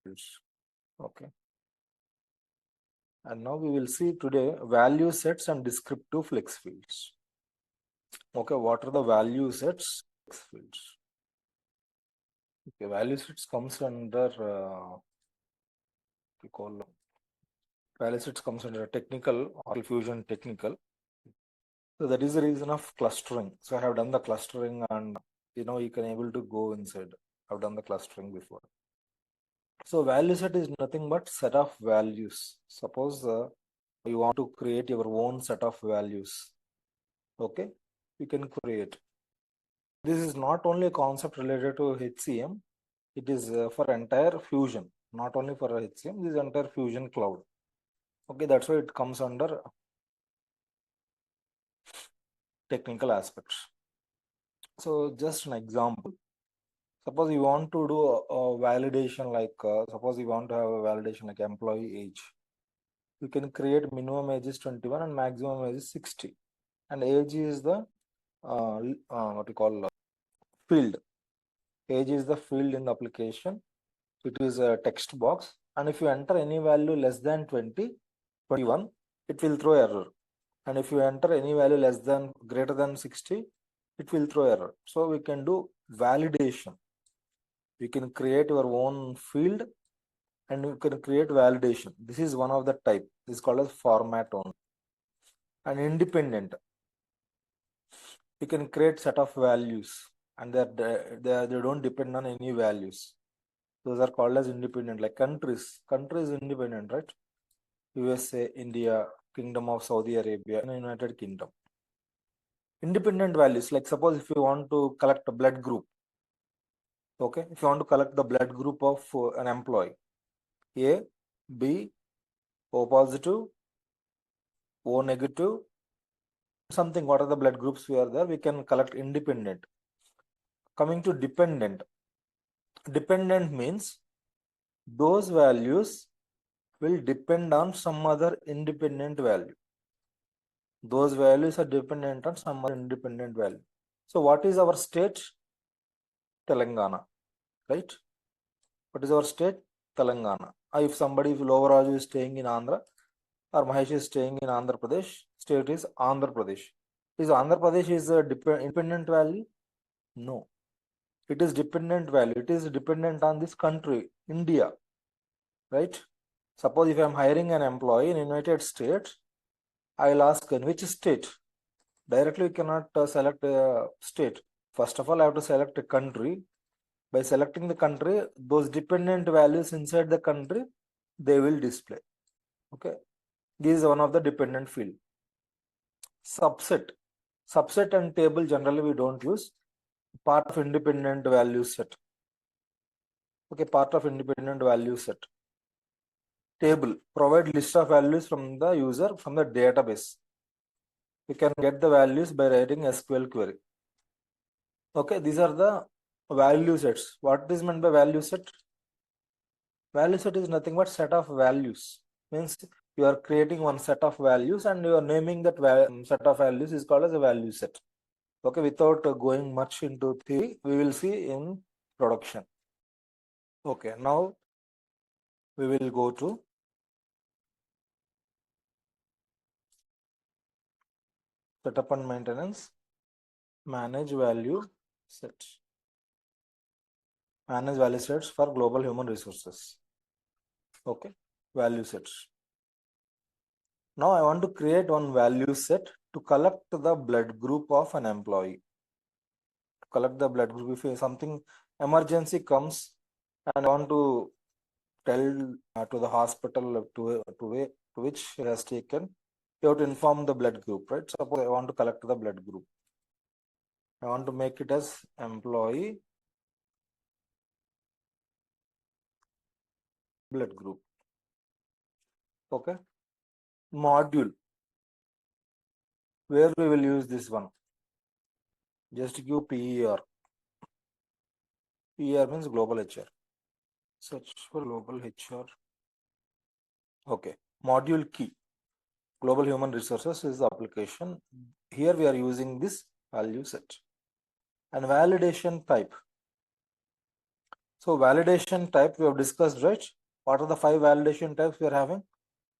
Okay. And now we will see today value sets and descriptive flex fields. Okay, what are the value sets, flex fields? Okay, value sets comes under we call value sets comes under technical or Fusion technical. So that is the reason of clustering. So I have done the clustering, and you can able to go inside. I've done the clustering before. So value set is nothing but set of values. Suppose you want to create your own set of values. Okay, you can create. This is not only a concept related to HCM. It is for entire Fusion, not only for HCM. This is entire Fusion Cloud. Okay, that's why it comes under technical aspects. So just an example. Suppose you want to do a validation, like suppose you want to have a validation like employee age. You can create minimum age is 21 and maximum age is 60. And age is the what we call field. Age is the field in the application. It is a text box. And if you enter any value less than 20, 21, it will throw error. And if you enter any value less than greater than 60, it will throw error. So we can do validation. You can create your own field and you can create validation. This is one of the type. This is called as format only. And independent. You can create set of values and they don't depend on any values. Those are called as independent, like countries. Country is independent, right? USA, India, Kingdom of Saudi Arabia, and United Kingdom. Independent values, like suppose if you want to collect a blood group. Okay, if you want to collect the blood group of an employee, A, B, O positive, O negative, something, what are the blood groups we are there, we can collect independent. Coming to dependent. Dependent means those values will depend on some other independent value. Those values are dependent on some other independent value. So what is our state? Telangana, right? What is our state? Telangana. If somebody, if Lovaraju is staying in Andhra or Mahesh is staying in Andhra Pradesh, state is Andhra Pradesh. Is Andhra Pradesh is a independent value? No. It is dependent value. It is dependent on this country, India, right? Suppose if I am hiring an employee in United States, I will ask in which state. Directly you cannot select a state. First of all, I have to select a country. By selecting the country, those dependent values inside the country, they will display. Okay, this is one of the dependent field. Subset and table generally we don't use. Part of independent value set. Okay, part of independent value set. Table, provide list of values from the user from the database. You can get the values by writing SQL query. Okay, these are the value sets. What is meant by value set? Value set is nothing but set of values. Means you are creating one set of values and you are naming that set of values is called as a value set. Okay, without going much into theory, we will see in production. Okay, now we will go to setup and maintenance, manage value sets. Manage value sets for global human resources. Okay, value sets. Now I want to create one value set to collect the blood group of an employee. Collect the blood group. If something emergency comes and I want to tell to the hospital to which he has taken, you have to inform the blood group, right? Suppose I want to collect the blood group. I want to make it as employee blood group. Okay. Module. Where we will use this one? Just give PER. PER means global HR. Search for global HR. Okay. Module key. Global human resources is the application. Here we are using this value set. And validation type. So validation type we have discussed, right? What are the 5 validation types we are having?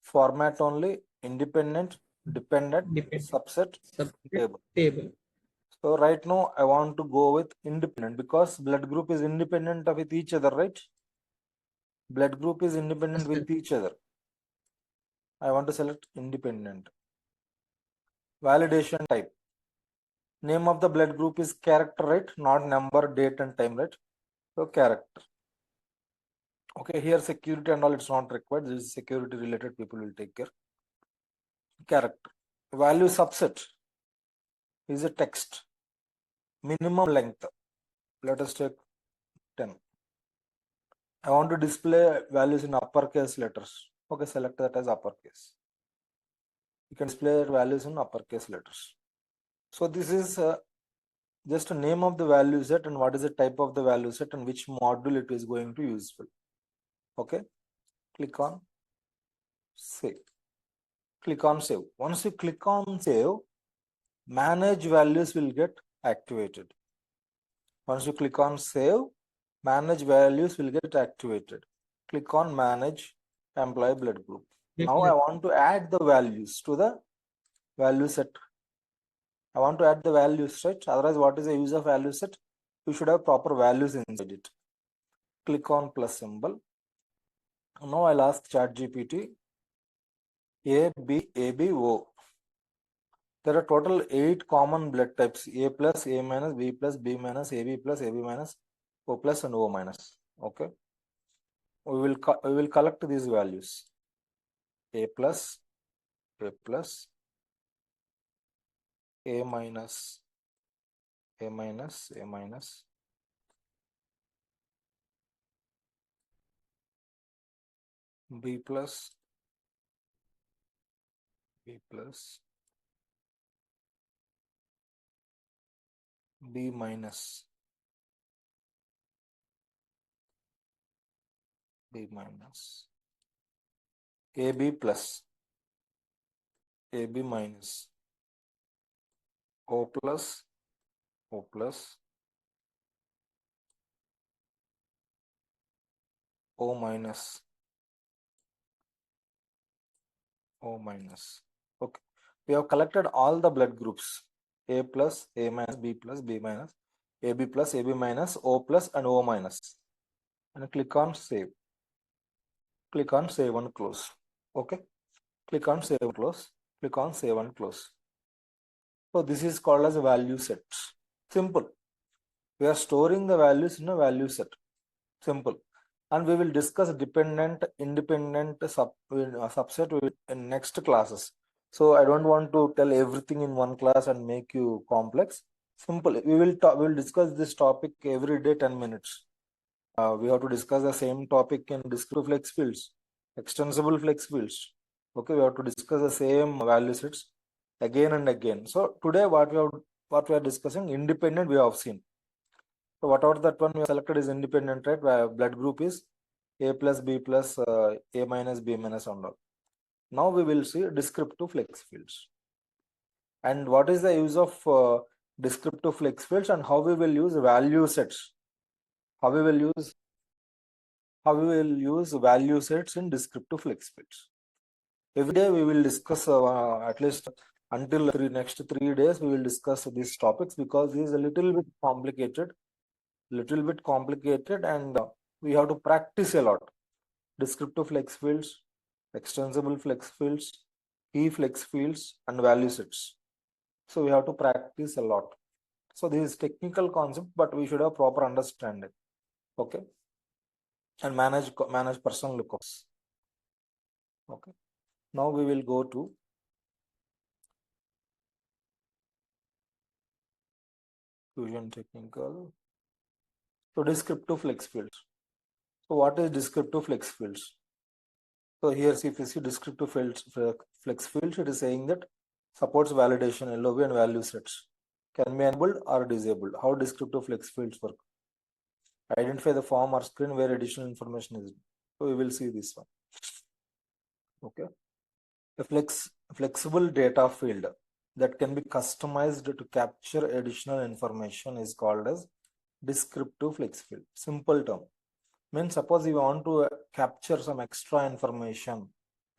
Format only, independent, dependent, subset, table. So right now I want to go with independent because blood group is independent with each other, right? Blood group is independent with each other. I want to select independent. Validation type. Name of the blood group is character, right? Not number, date and time, right? So character. Okay, here security and all it's not required. This is security related, people will take care. Character. Value subset is a text. Minimum length. Let us take 10. I want to display values in uppercase letters. Okay, select that as uppercase. You can display values in uppercase letters. So this is just a name of the value set and what is the type of the value set and which module it is going to useful. Okay, click on save. Click on save. Once you click on save, manage values will get activated. Once you click on save, manage values will get activated. Click on manage employee blood group. Now I want to add the values to the value set. I want to add the values, right? Otherwise, what is the use of value set? You should have proper values inside it. Click on plus symbol. Now I'll ask ChatGPT A, B, O. There are total 8 common blood types: A plus, A minus, B plus, B minus, AB plus, AB minus, O plus, and O minus. Okay. We will collect these values: A plus, A plus, A minus, A minus, A minus, B plus, B plus, B minus, B minus, AB plus, AB minus, O plus, O plus, O minus, O minus. Okay. We have collected all the blood groups: A plus, A minus, B plus, B minus, AB plus, AB minus, O plus, and O minus. And click on save. Click on save and close. Okay. Click on save and close. Click on save and close. So this is called as a value set. Simple. We are storing the values in a value set. Simple. And we will discuss dependent, independent subset in next classes. So I don't want to tell everything in one class and make you complex. Simple. We will discuss this topic every day 10 minutes. We have to discuss the same topic in descriptive flex fields, extensible flex fields. Okay, we have to discuss the same value sets again and again. So today what we are discussing, independent we have seen. So whatever that one we have selected is independent, right? Where blood group is A plus, B plus, A minus, B minus and all. Now we will see descriptive flex fields. And what is the use of descriptive flex fields and how we will use value sets. How we will use value sets in descriptive flex fields. Every day we will discuss at least until next 3 days we will discuss these topics because this is a little bit complicated and we have to practice a lot. Descriptive flex fields, extensible flex fields, key flex fields and value sets. So we have to practice a lot. So this is technical concept, but we should have proper understanding. Okay. And manage personal lookups. Okay. Now we will go to Fusion Technical. So descriptive flex fields. So what is descriptive flex fields? So here if you see descriptive flex fields, it is saying that supports validation, LOB and value sets. Can be enabled or disabled. How descriptive flex fields work? Identify the form or screen where additional information is. So we will see this one. Okay. A flexible data field that can be customized to capture additional information is called as descriptive flex field. Simple term. Means suppose you want to capture some extra information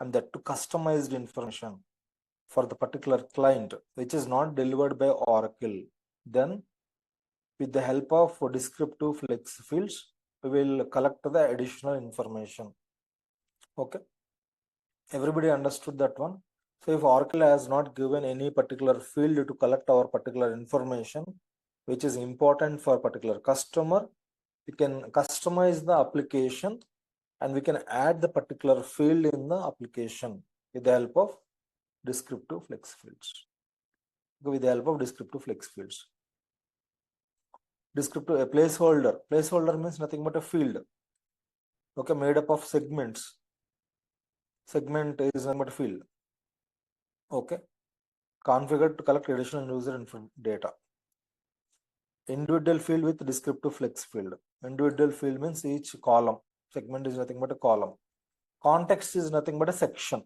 and that to customized information for the particular client, which is not delivered by Oracle, then with the help of descriptive flex fields, we will collect the additional information. Okay. Everybody understood that one. So if Oracle has not given any particular field to collect our particular information, which is important for a particular customer, we can customize the application and we can add the particular field in the application with the help of descriptive flex fields. With the help of descriptive flex fields. Descriptive a placeholder. Placeholder means nothing but a field. Okay, made up of segments. Segment is nothing but a field. Okay. Configured to collect additional user data. Individual field with descriptive flex field. Individual field means each column. Segment is nothing but a column. Context is nothing but a section.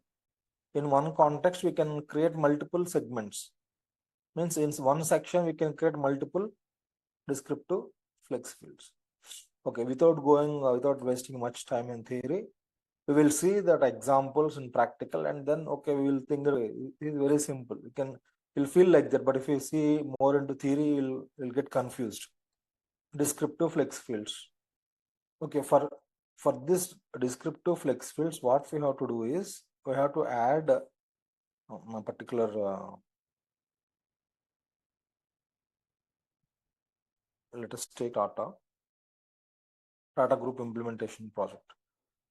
In one context, we can create multiple segments. Means in one section, we can create multiple descriptive flex fields. Okay, without wasting much time in theory, we will see that examples in practical, and then okay, we will think that it is very simple. We'll feel like that, but if you see more into theory, you'll get confused. Descriptive flex fields. Okay, for this descriptive flex fields, what we have to do is we have to add a particular let us take Tata Group implementation project.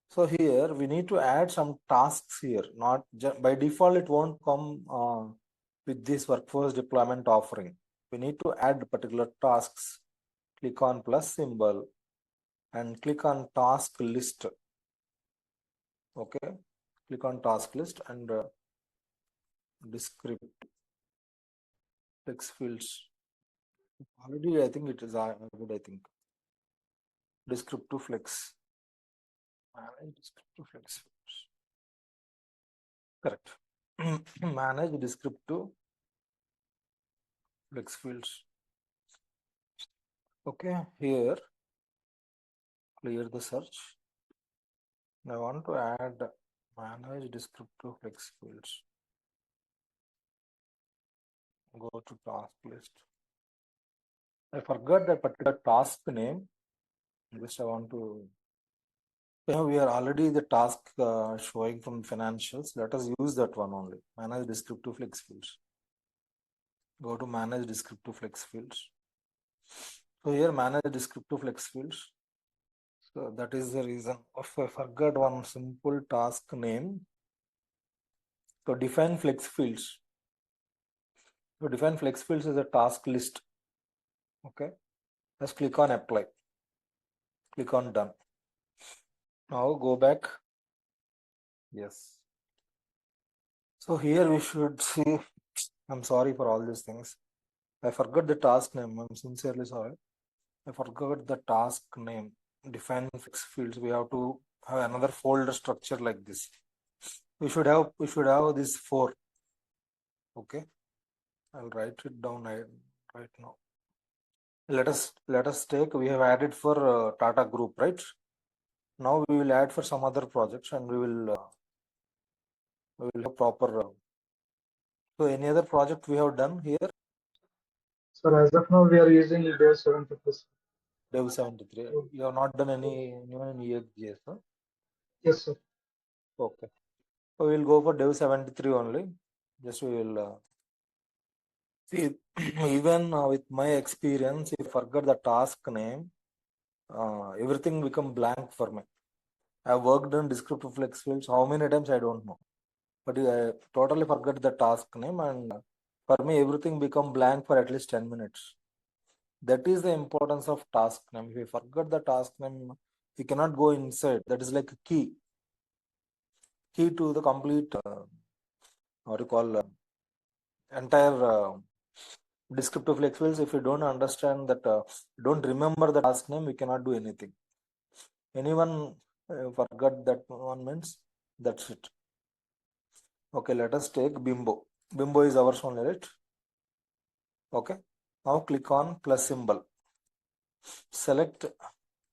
So here we need to add some tasks here. Not by default, it won't come with this workforce deployment offering. We need to add particular tasks. Click on plus symbol and click on task list. Okay, click on task list and descriptive flex fields. Already, I think it is good. I think descriptive flex. Descriptive flex fields. Correct. Manage descriptive flex fields. Okay, here clear the search. I want to add manage descriptive flex fields. Go to task list. I forgot that particular task name. Just I want to. We are already the task showing from financials. Let us use that one only. Manage descriptive flex fields. Go to manage descriptive flex fields. So here manage descriptive flex fields. So that is the reason. If I forgot one simple task name. So define flex fields. So define flex fields as a task list. Okay. Just click on apply. Click on done. Now go back. Yes. So here we should see. I'm sorry for all these things. I forgot the task name. I'm sincerely sorry. I forgot the task name. Define flex fields. We have to have another folder structure like this. We should have this 4. Okay. I'll write it down right now. Let us take. We have added for Tata Group, right? Now we will add for some other projects, and we will have proper. So any other project we have done here? Sir, as of now, we are using Dev 73. Dev 73. You have not done any even in EXGS, huh? Yes, sir. Okay. So we will go for Dev 73 only. Just we will see. Even with my experience, if I forgot the task name, everything become blank for me. I have worked on descriptive flex fields. How many times I don't know, but I totally forgot the task name, and for me everything become blank for at least 10 minutes. That is the importance of task name. If you forget the task name, you cannot go inside. That is like a key to the complete what you call entire descriptive flex fields. If you don't understand that, don't remember the task name, we cannot do anything. Anyone forgot that one means that's it. Okay, let us take Bimbo. Bimbo is ours only, right? Okay. Now click on plus symbol. Select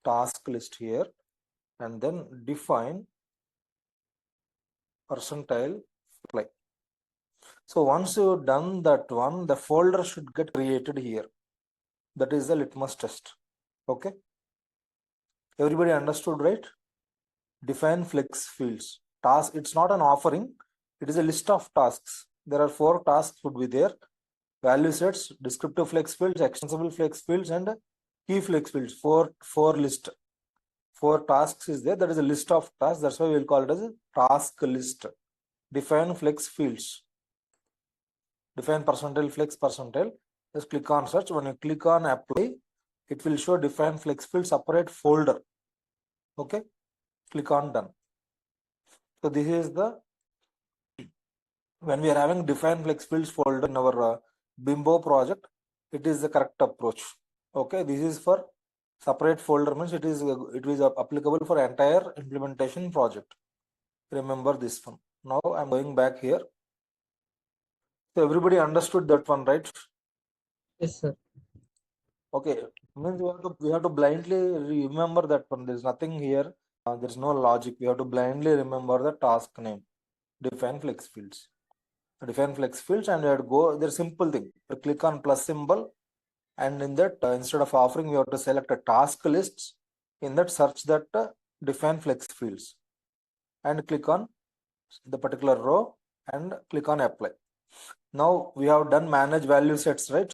task list here. and then define percentile apply. So once you've done that one, the folder should get created here. That is the litmus test. Okay. Everybody understood, right? Define flex fields. Task, it's not an offering, it is a list of tasks. There are 4 tasks would be there. Value sets, descriptive flex fields, extensible flex fields, and key flex fields. 4 list. 4 tasks is there. That is a list of tasks. That's why we will call it as a task list. Define flex fields. Define percentile flex percentile. Just click on search. When you click on apply, it will show define flex field separate folder. Okay. Click on done. So this is the, when we are having define flex fields folder in our Bimbo project, it is the correct approach. Okay. This is for separate folder, means it is applicable for entire implementation project. Remember this one. Now I'm going back here. So everybody understood that one, right? Yes, sir. Okay, means we have to blindly remember that one. There's nothing here. There's no logic. We have to blindly remember the task name. Define flex fields. Define flex fields, and we have to go. There's simple thing. You click on plus symbol, and in that instead of offering, we have to select a task list. In that, search that define flex fields, and click on the particular row and click on apply. Now we have done manage value sets, right?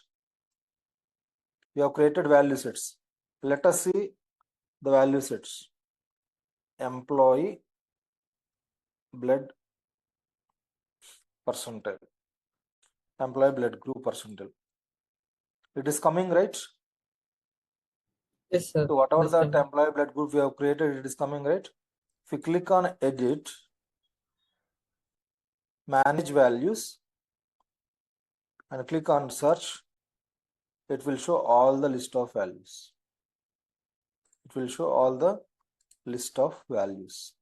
We have created value sets. Let us see the value sets. Employee blood percentile. Employee blood group percentile. It is coming, right? Yes, sir. So whatever that employee blood group we have created, it is coming, right? If you click on edit, manage values, and click on search, it will show all the list of values. It will show all the list of values.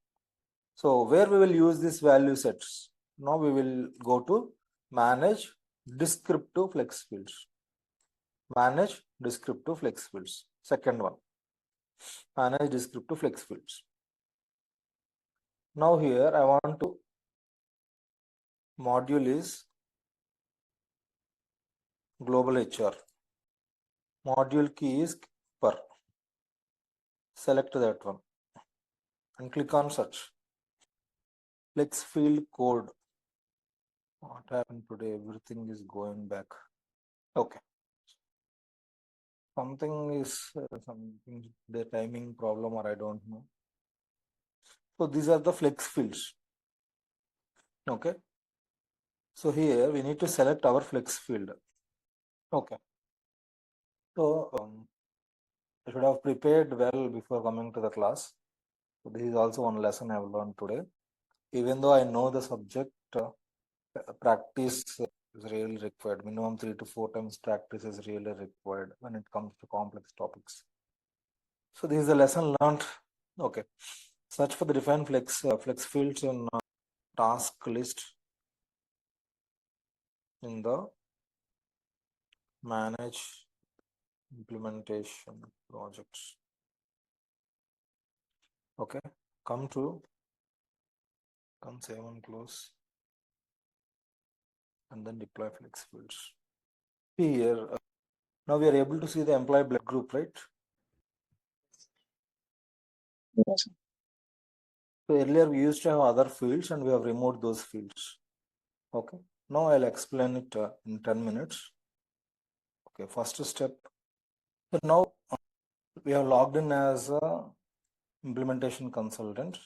So where we will use these value sets? Now we will go to manage descriptive flex fields. Manage descriptive flex fields. Second one. Manage descriptive flex fields. Now here I want to, module is global HR. Module key is per. Select that one and click on search. Flex field code. What happened today? Everything is going back. Okay. Something is something, the timing problem, or I don't know. So these are the flex fields. Okay. So here we need to select our flex field. Okay. So I should have prepared well before coming to the class. So this is also one lesson I have learned today. Even though I know the subject, practice is really required. Minimum 3 to 4 times practice is really required when it comes to complex topics. So this is a lesson learned. Okay. Search for the define flex fields in task list in the manage implementation projects. Okay. Come save and close, and then deploy flex fields. Here, now we are able to see the employee blood group, right? Yes. So earlier we used to have other fields, and we have removed those fields. Okay. Now I'll explain it in 10 minutes. Okay. First step. So now we have logged in as a implementation consultant.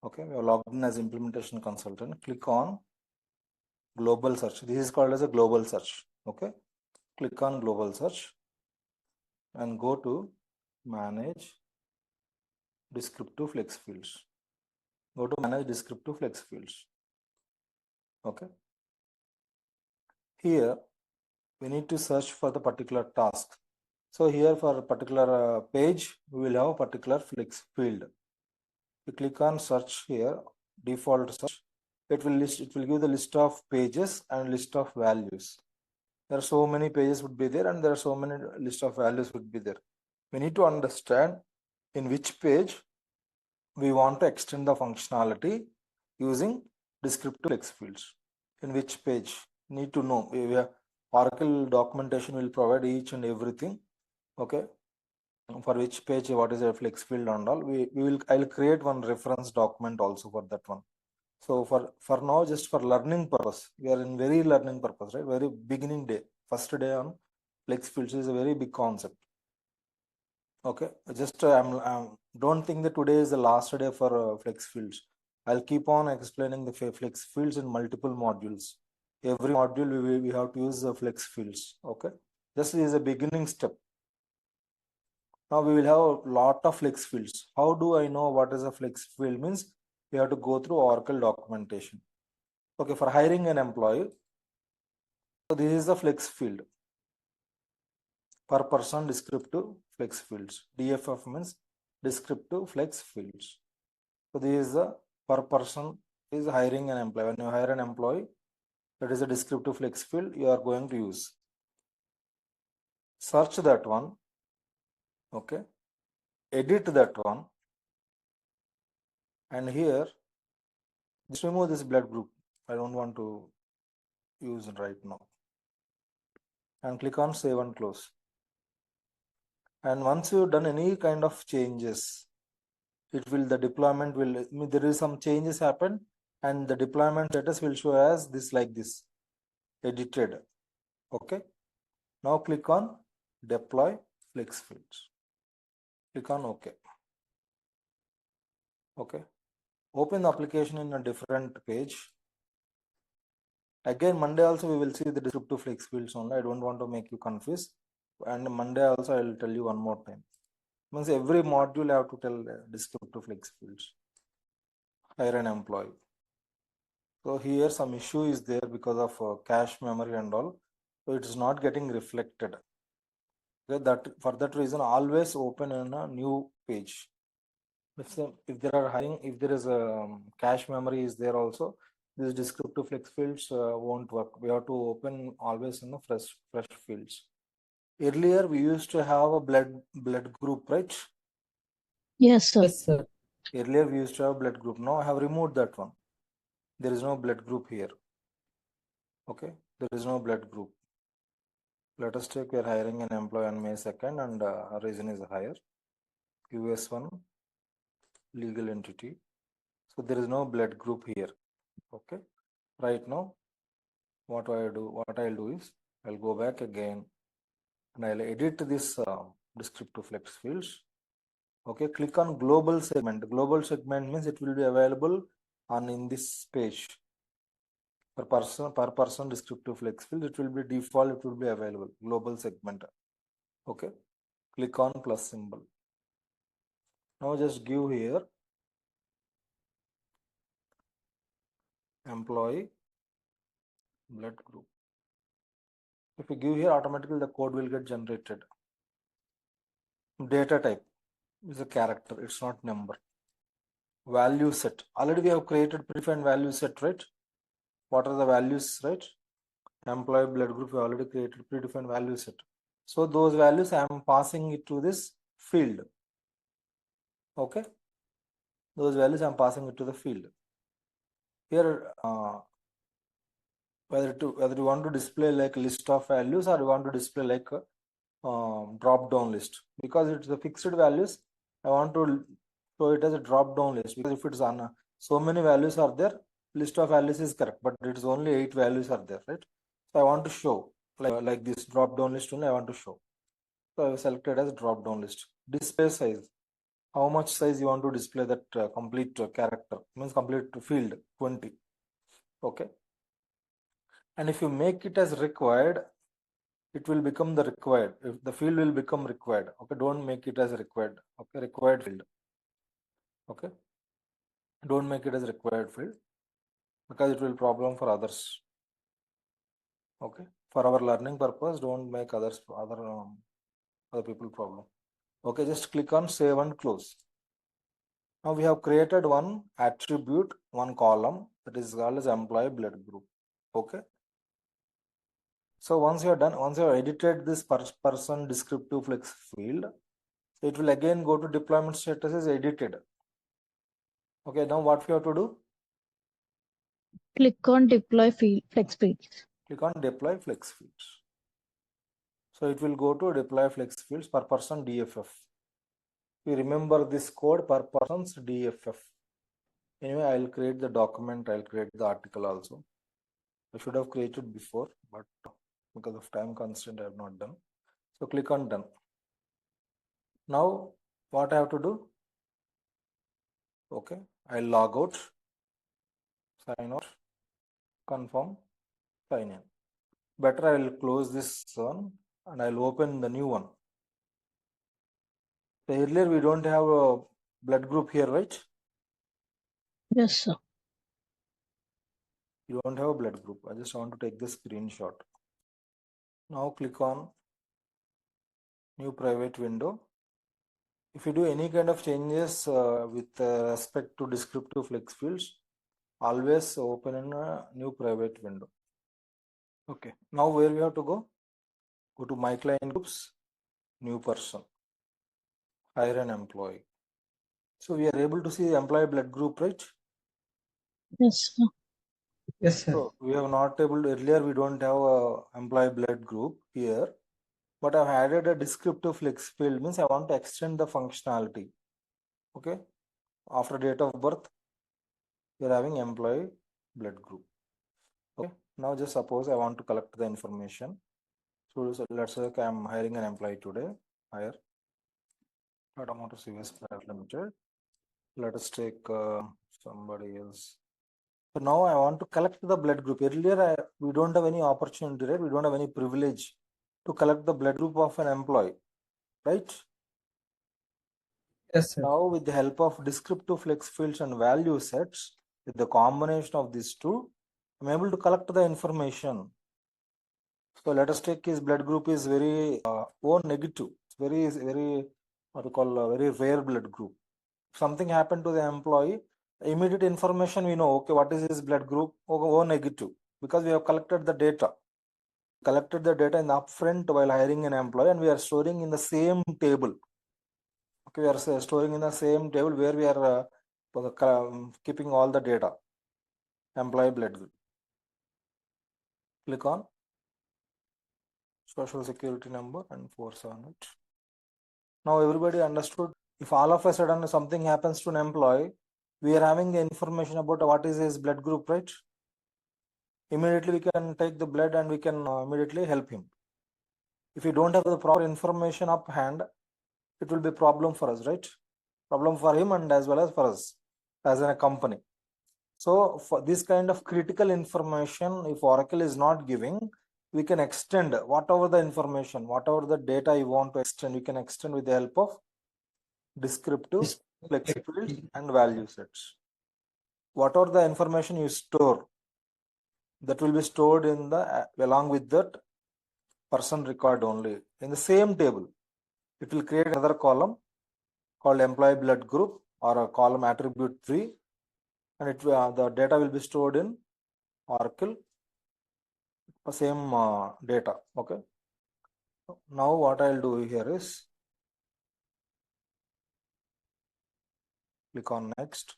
Okay. We have logged in as implementation consultant. Click on global search. This is called as a global search. Okay. Click on global search and go to manage descriptive flex fields. Go to manage descriptive flex fields. Okay. Here we need to search for the particular task. So here for a particular page, we will have a particular flex field. You click on search here, default search. It will give the list of pages and list of values. There are so many pages would be there, and there are so many list of values would be there. We need to understand in which page we want to extend the functionality using descriptive flex fields. In which page? Need to know. Oracle documentation will provide each and everything. Okay. For which page, what is a flex field and all. I'll create one reference document also for that one. So for now, just for learning purpose, we are in very learning purpose, right? Very beginning day, first day on flex fields is a very big concept. Okay, just don't think that today is the last day for flex fields. I'll keep on explaining the flex fields in multiple modules. Every module we have to use the flex fields. Okay, this is a beginning step. Now we will have a lot of flex fields. How do I know what is a flex field? Means we have to go through Oracle documentation. Okay, for hiring an employee, so this is the flex field. Per person descriptive flex fields. DFF means descriptive flex fields. So this is the per person is hiring an employee. When you hire an employee, that is a descriptive flex field you are going to use. Search that one. Okay. Edit that one. And here, just remove this blood group. I don't want to use it right now. And click on save and close. And once you've done any kind of changes, the deployment will, there is some changes happen and the deployment status will show as this, like this, edited. Okay. Now click on deploy flex fields. Click on OK. Okay. Open the application in a different page. Again, Monday also we will see the descriptive flex fields only. I don't want to make you confused. And Monday also I will tell you one more time. Means every module I have to tell descriptive flex fields. Hire an employee. So here some issue is there because of cache memory and all. So it is not getting reflected. Okay, that for that reason always open in a new page. If there are if there is a cache memory is there also, these descriptive flex fields won't work. We have to open always in the fresh fields. Earlier we used to have a blood group, right? Yes, sir. Yes, sir. Earlier we used to have blood group. Now I have removed that one. There is no blood group here. Okay, there is no blood group. Let us take, we are hiring an employee on May 2nd and reason is higher. US1 legal entity. So there is no blood group here. Okay, right now what I'll do is I'll go back again and I'll edit this descriptive flex fields. Okay, click on global segment. Global segment means it will be available on in this page. Per person descriptive flex field, it will be default, it will be available. Global segment. Okay, click on plus symbol. Now just give here employee blood group. If you give here, automatically the code will get generated. Data type is a character, it's not number. Value set. Already we have created predefined value set, right? What are the values, right? Employee blood group, we already created predefined value set. So those values I am passing it to this field. Okay. Those values I am passing it to the field. Here, whether you want to display like a list of values or you want to display like a drop down list, because it's the fixed values. I want to show it as a drop down list, because if it's on so many values are there, list of values is correct, but it's only 8 values are there, right? So I want to show like this drop down list only I want to show. So I have selected as drop down list. Display size. How much size you want to display that complete character, means complete field 20. Okay. And if you make it as required, it will become the required. If the field will become required. Okay, don't make it as required. Okay, required field. Okay, don't make it as required field because it will problem for others. Okay, for our learning purpose, don't make other people problem. Okay, just click on save and close. Now we have created one attribute, one column that is called as employee blood group. Okay. So once you are done, once you have edited this person descriptive flex field, it will again go to deployment status as edited. Okay, now what we have to do? Click on deploy flex fields. Click on deploy flex fields. So it will go to deploy flex fields per person DFF. You remember this code per person's DFF. Anyway, I'll create the document, I'll create the article also. I should have created before, but because of time constraint, I have not done. So click on done. Now, what I have to do? Okay, I'll log out, sign out, confirm, sign in. Better I will close this one and I'll open the new one. So earlier we don't have a blood group here, right? Yes, sir. You don't have a blood group. I just want to take the screenshot. Now click on new private window. If you do any kind of changes with respect to descriptive flex fields, always open in a new private window. Okay, now where we have to go? Go to my client groups, new person, hire an employee. So we are able to see the employee blood group, right? Yes, sir. Yes, sir. So we have not able to, earlier we don't have a employee blood group here, but I've added a descriptive flex field, means I want to extend the functionality. Okay, after date of birth, you're having employee blood group. Okay, now just suppose I want to collect the information. So let's say I'm hiring an employee today. Hire Tata Motors US Private Limited. Let us take somebody else. So now I want to collect the blood group. Earlier, we don't have any opportunity, right? We don't have any privilege to collect the blood group of an employee, right? Yes, sir. Now, with the help of descriptive flex fields and value sets, with the combination of these two, I'm able to collect the information. So let us take his blood group is very O negative. It's very what we call a very rare blood group. If something happened to the employee, immediate information we know, okay, what is his blood group? O negative, because we have collected the data. Collected the data in the upfront while hiring an employee, and we are storing in the same table. Okay, we are storing in the same table where we are keeping all the data. Employee blood group. Click on social security number and force on it. Now everybody understood. If all of a sudden something happens to an employee, we are having information about what is his blood group, right? Immediately we can take the blood and we can immediately help him. If we don't have the proper information up hand, it will be a problem for us, right? Problem for him and as well as for us as a company. So for this kind of critical information, if Oracle is not giving, we can extend whatever the information, whatever the data you want to extend, you can extend with the help of descriptive flex fields and value sets. Whatever the information you store, that will be stored in the along with that person record only in the same table. It will create another column called employee blood group or a column attribute 3, and it the data will be stored in Oracle, the same data. Okay. Now what I'll do here is click on next.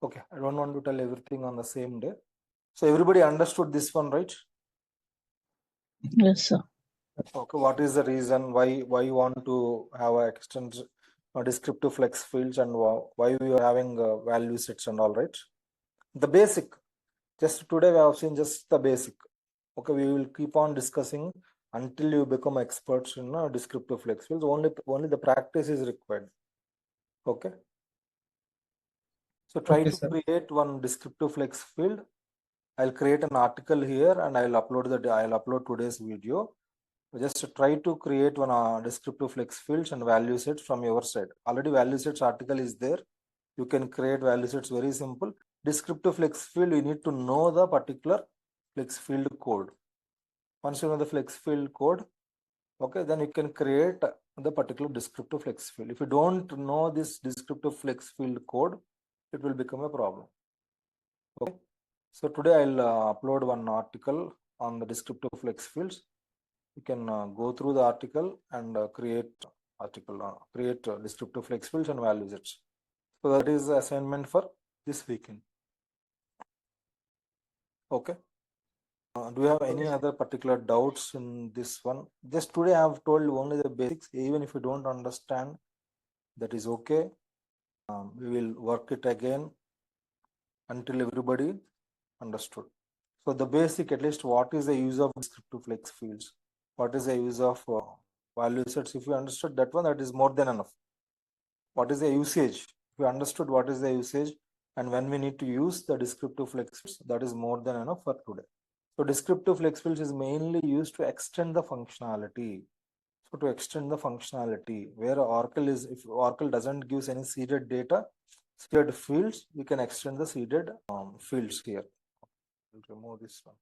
Okay, I don't want to tell everything on the same day. So everybody understood this one, right? Yes, sir. Okay, what is the reason why you want to have a extend descriptive flex fields and why we are having value sets and all, right? The basic. Just today we have seen just the basic. Okay, we will keep on discussing until you become experts in descriptive flex fields. Only the practice is required. Okay. So try to create one descriptive flex field. I'll create an article here and I'll upload today's video. Just try to create one descriptive flex fields and value sets from your side. Already value sets article is there. You can create value sets very simple. Descriptive flex field, you need to know the particular flex field code. Once you know the flex field code, okay, then you can create the particular descriptive flex field. If you don't know this descriptive flex field code, it will become a problem. Okay. So today I'll upload one article on the descriptive flex fields. You can go through the article and create descriptive flex fields and value sets. So that is the assignment for this weekend. Okay. Do you have any other particular doubts in this one? Just today I have told only the basics. Even if you don't understand, that is okay. We will work it again until everybody understood. So the basic, at least, what is the use of descriptive flex fields? What is the use of value sets? If you understood that one, that is more than enough. What is the usage? If you understood what is the usage and when we need to use the descriptive flex fields, that is more than enough for today. So descriptive flex fields is mainly used to extend the functionality. So to extend the functionality, where Oracle is, if Oracle doesn't give any seeded data, seeded fields, we can extend the seeded fields here. We'll remove this one.